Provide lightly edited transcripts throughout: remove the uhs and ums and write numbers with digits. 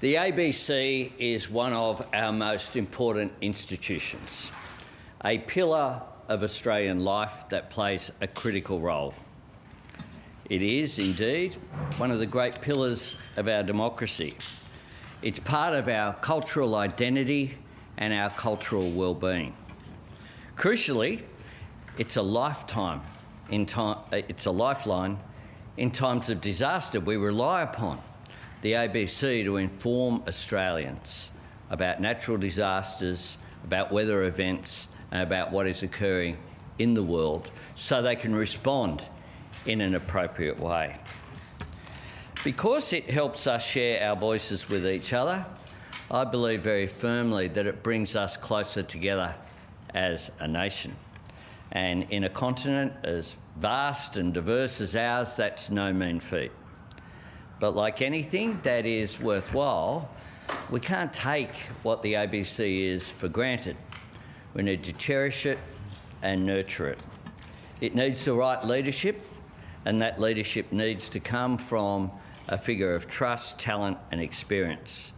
The ABC is one of our most important institutions, a pillar of Australian life that plays a critical role. It is, indeed, one of the great pillars of our democracy. It's part of our cultural identity and our cultural well-being. Crucially, it's a lifeline in times of disaster. We rely upon the ABC to inform Australians about natural disasters, about weather events, and about what is occurring in the world so they can respond in an appropriate way. Because it helps us share our voices with each other, I believe very firmly that it brings us closer together as a nation. And in a continent as vast and diverse as ours, that's no mean feat. But like anything that is worthwhile, we can't take what the ABC is for granted. We need to cherish it and nurture it. It needs the right leadership, and that leadership needs to come from a figure of trust, talent and experience.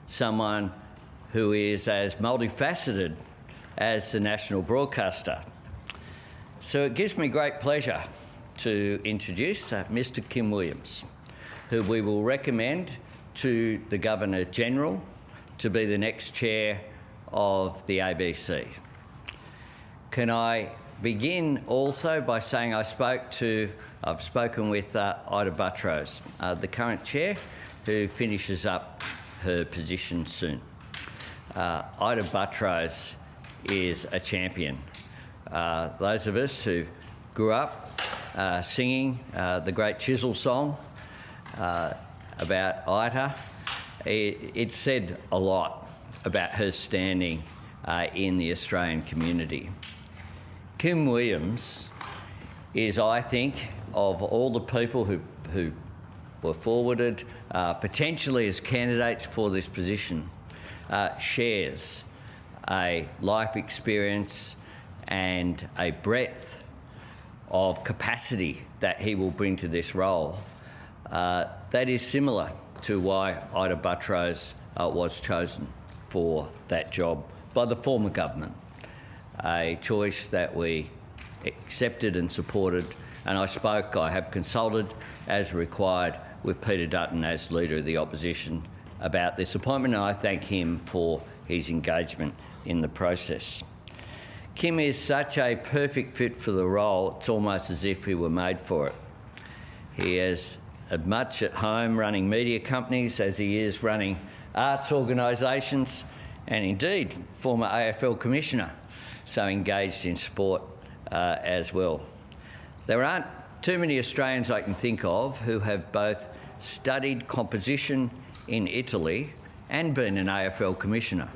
Someone who is as multifaceted as the national broadcaster. So it gives me great pleasure to introduce Mr. Kim Williams, who we will recommend to the Governor-General to be the next chair of the ABC. Can I begin also by saying I've spoken with Ita Buttrose, the current chair, who finishes up her position soon. Ita Buttrose is a champion. Those of us who grew up singing the great Chisel song about Ita, it said a lot about her standing in the Australian community. Kim Williams is, I think, of all the people who were forwarded potentially as candidates for this position, shares a life experience and a breadth of capacity that he will bring to this role that is similar to why Ita Buttrose was chosen for that job by the former government, a choice that we accepted and supported. And I have consulted as required with Peter Dutton as Leader of the Opposition about this appointment, and I thank him for his engagement in the process. Kim is such a perfect fit for the role, it's almost as if he were made for it. He is as much at home running media companies as he is running arts organisations, and indeed former AFL Commissioner, so engaged in sport as well. There aren't too many Australians I can think of who have both studied composition in Italy and been an AFL Commissioner.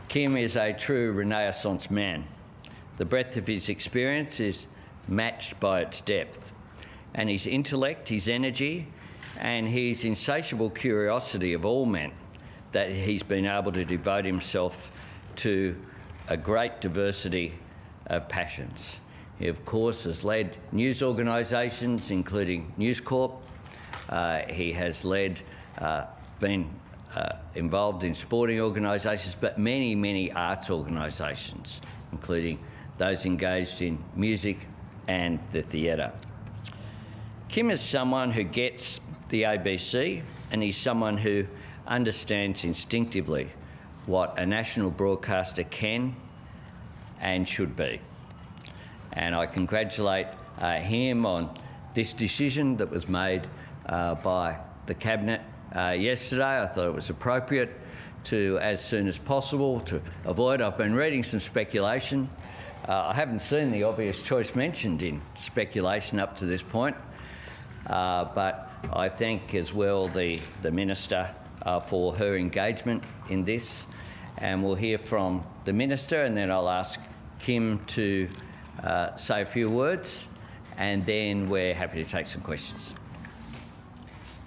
Kim is a true Renaissance man. The breadth of his experience is matched by its depth, and his intellect, his energy, and his insatiable curiosity of all men, that he's been able to devote himself to a great diversity of passions. He, of course, has led news organisations, including News Corp. He has been involved in sporting organisations, but many, many arts organisations, including those engaged in music and the theatre. Kim is someone who gets the ABC, and he's someone who understands instinctively what a national broadcaster can and should be. And I congratulate him on this decision that was made by the Cabinet yesterday. I thought it was appropriate to, as soon as possible, to avoid. I've been reading some speculation. I haven't seen the obvious choice mentioned in speculation up to this point, but I thank as well the Minister for her engagement in this, and we'll hear from the Minister, and then I'll ask Kim to say a few words, and then we're happy to take some questions.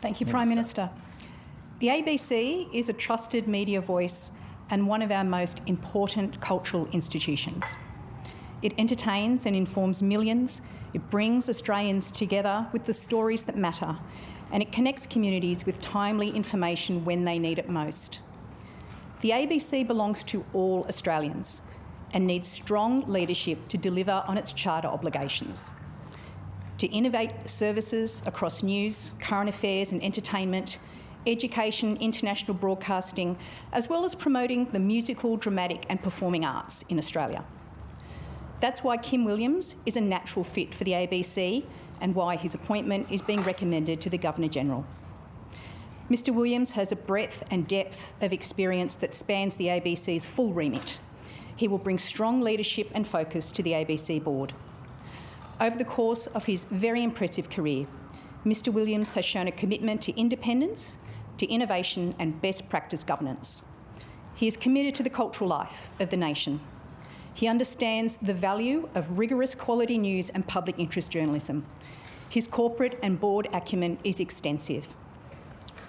Thank you, Prime Minister. The ABC is a trusted media voice and one of our most important cultural institutions. It entertains and informs millions. It brings Australians together with the stories that matter. and it connects communities with timely information when they need it most. The ABC belongs to all Australians and needs strong leadership to deliver on its charter obligations, to innovate services across news, current affairs and entertainment, education, international broadcasting, as well as promoting the musical, dramatic and performing arts in Australia. That's why Kim Williams is a natural fit for the ABC and why his appointment is being recommended to the Governor-General. Mr Williams has a breadth and depth of experience that spans the ABC's full remit. He will bring strong leadership and focus to the ABC board. Over the course of his very impressive career, Mr Williams has shown a commitment to independence, to innovation and best practice governance. He is committed to the cultural life of the nation. He understands the value of rigorous quality news and public interest journalism. His corporate and board acumen is extensive.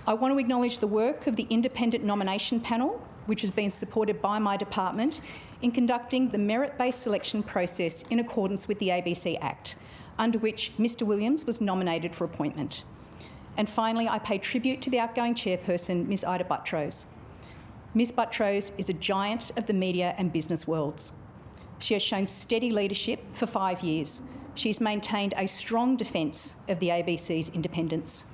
I want to acknowledge the work of the independent nomination panel, which has been supported by my department in conducting the merit-based selection process in accordance with the ABC Act, under which Mr Williams was nominated for appointment. And finally, I pay tribute to the outgoing chairperson, Ms Ita Buttrose. Ms Buttrose is a giant of the media and business worlds. She has shown steady leadership for 5 years. She's maintained a strong defence of the ABC's independence.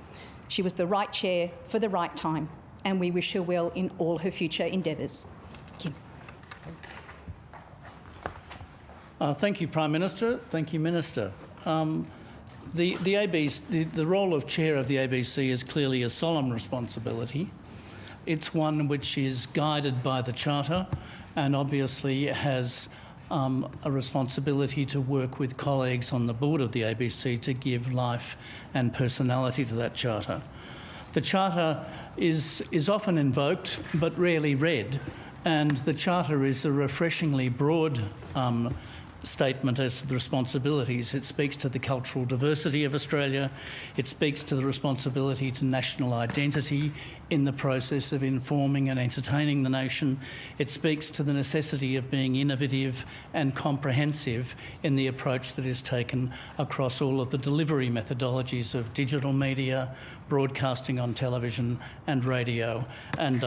She was the right chair for the right time, and we wish her well in all her future endeavours. Kim. Thank you, Prime Minister. Thank you, Minister. The role of Chair of the ABC is clearly a solemn responsibility. It's one which is guided by the Charter and obviously has a responsibility to work with colleagues on the board of the ABC to give life and personality to that Charter. The Charter is often invoked but rarely read, and the Charter is a refreshingly broad statement as to the responsibilities. It speaks to the cultural diversity of Australia. It speaks to the responsibility to national identity in the process of informing and entertaining the nation. It speaks to the necessity of being innovative and comprehensive in the approach that is taken across all of the delivery methodologies of digital media, broadcasting on television and radio, and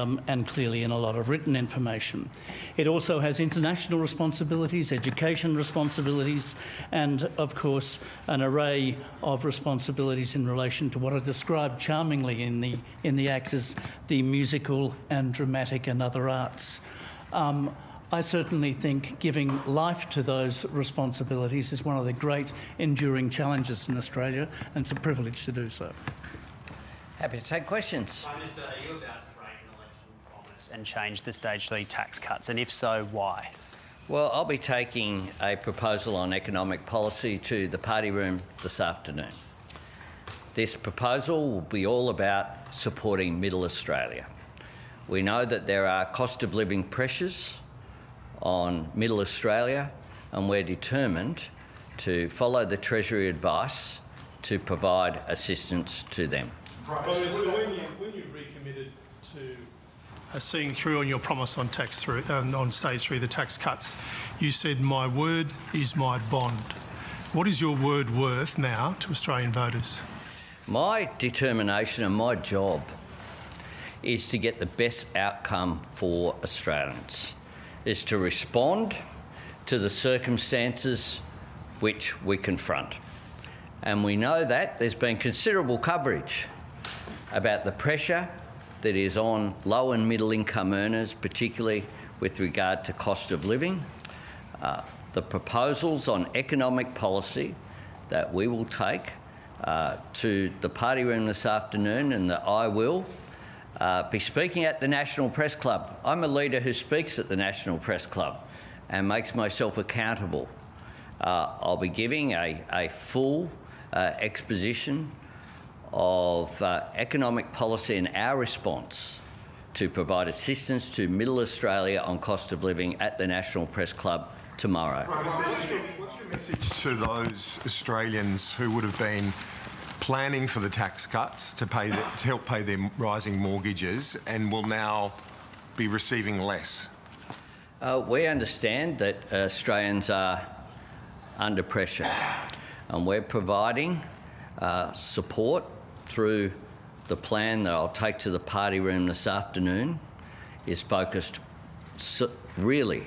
clearly in a lot of written information. It also has international responsibilities, education responsibilities, and of course an array of responsibilities in relation to what are described charmingly in the Act as the musical and dramatic and other arts. I certainly think giving life to those responsibilities is one of the great enduring challenges in Australia, and it's a privilege to do so. Happy to take questions. Prime Minister, are you about to break an election promise and change the Stage 3 tax cuts? And if so, why? Well, I'll be taking a proposal on economic policy to the party room this afternoon. This proposal will be all about supporting Middle Australia. We know that there are cost of living pressures on Middle Australia, and we're determined to follow the Treasury advice to provide assistance to them. When you recommitted to seeing through on your promise on on Stage 3, the tax cuts, you said, "My word is my bond." What is your word worth now to Australian voters? My determination and my job is to get the best outcome for Australians, is to respond to the circumstances which we confront. And we know that there's been considerable coverage about the pressure that is on low and middle income earners, particularly with regard to cost of living. The proposals on economic policy that we will take to the party room this afternoon, and that I will be speaking at the National Press Club. I'm a leader who speaks at the National Press Club and makes myself accountable. I'll be giving a full exposition of economic policy and our response to provide assistance to Middle Australia on cost of living at the National Press Club tomorrow. What's your message to those Australians who would have been planning for the tax cuts to help pay their rising mortgages and will now be receiving less? We understand that Australians are under pressure, and we're providing support through the plan that I'll take to the party room this afternoon is focused really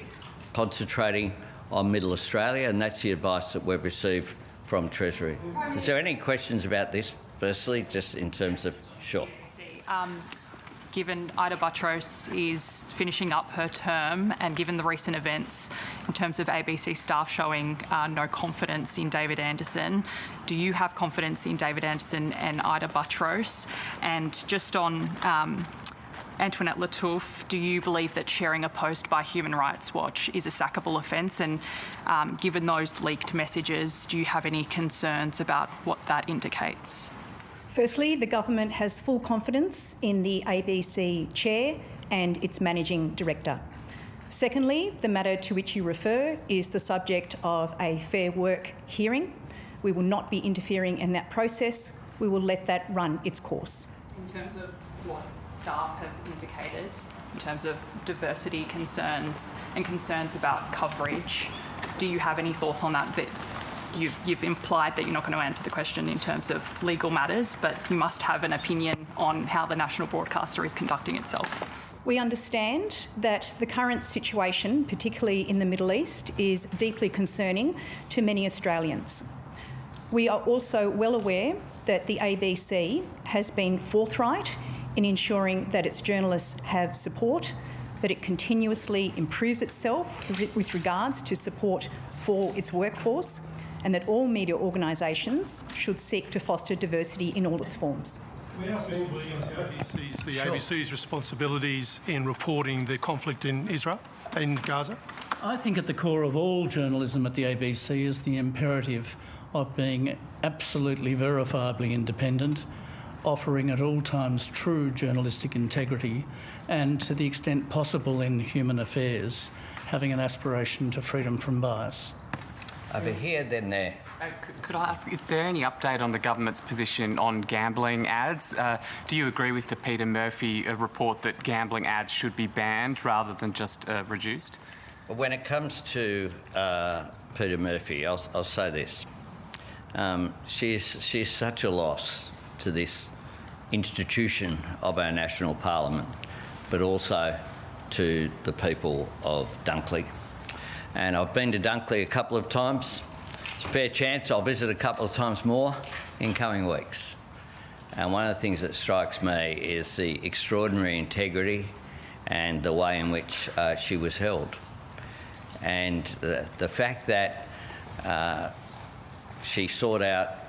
concentrating on Middle Australia, and that's the advice that we've received from Treasury. Is there any questions about this, firstly, just in terms of... Sure. Given Ita Buttrose is finishing up her term and given the recent events in terms of ABC staff showing no confidence in David Anderson, do you have confidence in David Anderson and Ita Buttrose? And just on Antoinette Lattouf, do you believe that sharing a post by Human Rights Watch is a sackable offence? And given those leaked messages, do you have any concerns about what that indicates? Firstly, the government has full confidence in the ABC chair and its managing director. Secondly, the matter to which you refer is the subject of a Fair Work hearing. We will not be interfering in that process. We will let that run its course. In terms of what staff have indicated, in terms of diversity concerns and concerns about coverage, do you have any thoughts on that? You've implied that you're not going to answer the question in terms of legal matters, but you must have an opinion on how the national broadcaster is conducting itself. We understand that the current situation, particularly in the Middle East, is deeply concerning to many Australians. We are also well aware that the ABC has been forthright in ensuring that its journalists have support, that it continuously improves itself with regards to support for its workforce, and that all media organisations should seek to foster diversity in all its forms. We asked Mr Williams the ABC's responsibilities in reporting the conflict in Israel, in Gaza. I think at the core of all journalism at the ABC is the imperative of being absolutely verifiably independent, offering at all times true journalistic integrity, and to the extent possible in human affairs, having an aspiration to freedom from bias. Over here, then there. Could I ask, is there any update on the government's position on gambling ads? Do you agree with the Peter Murphy report that gambling ads should be banned rather than just reduced? When it comes to Peter Murphy, I'll say this. She's such a loss to this institution of our national parliament, but also to the people of Dunkley. And I've been to Dunkley a couple of times. It's a fair chance I'll visit a couple of times more in coming weeks. And one of the things that strikes me is the extraordinary integrity and the way in which she was held. And the fact that she sought out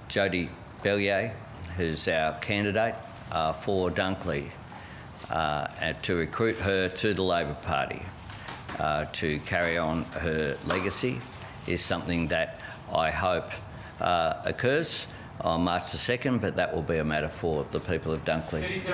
Jodie Bellier, who's our candidate for Dunkley, to recruit her to the Labor Party to carry on her legacy is something that I hope occurs on March the 2nd, but that will be a matter for the people of Dunkley.